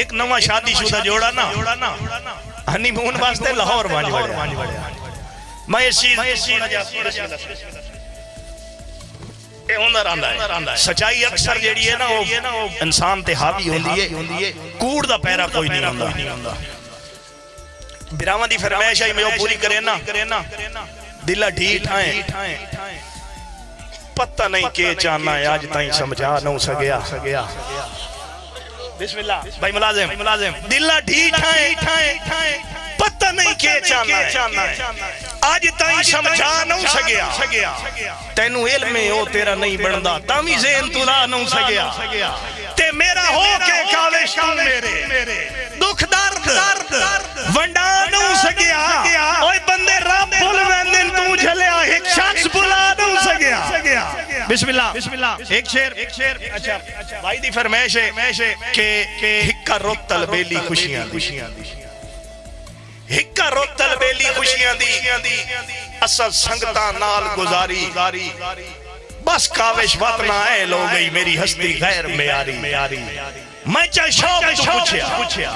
एक नवा शादीशुदा जोड़ा ना हनीमून वास्ते लाहौर वांज वड़िया मैं इस चीज ए हुंदा रंदा है सच्चाई अक्सर जेड़ी है ना वो इंसान ते हावी होंदी है कूड़ दा पैरा कोई नहीं हुंदा बिरावां दी फरमाइश आई मैं पूरी करे ना दिला ढीठ है पता नहीं के चाहना है आज ताई समझा न सगया बिस्मिल्लाह भाई मुलाजिम दिला ढीठ है पता नहीं के चाहना है आज ताई समझा न सगया तेनू इल्म है ओ तेरा नहीं बनदा तावी ज़हन तुला न सगया ते मेरा हो के काविश तू मेरे दुख दर्द वंडा न सगया ओए बंदे रब भुल वेंदे तू झलिया एक शख्स भुला न सगया बिस्मिल्लाह एक शेर अच्छा भाई दी फरमाइश है के हिक्का रोतल बेली खुशियां हिक्का रोतल बेली खुशियां दी असल संगता नाल गुजारी बस काविश वतना है लो गई मेरी हस्ती गैर मेयारी मैं चाहे शौक तो पूछया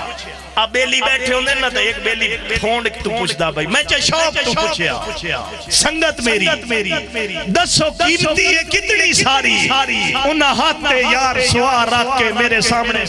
आ बेली बैठे होंदे ना तो एक बेली फोन तू पूछदा भाई मैं चाहे शौक तो पूछया संगत मेरी दसो कीमती है कितनी सारी उन्हां हाथ ते यार सवार रख के मेरे सामने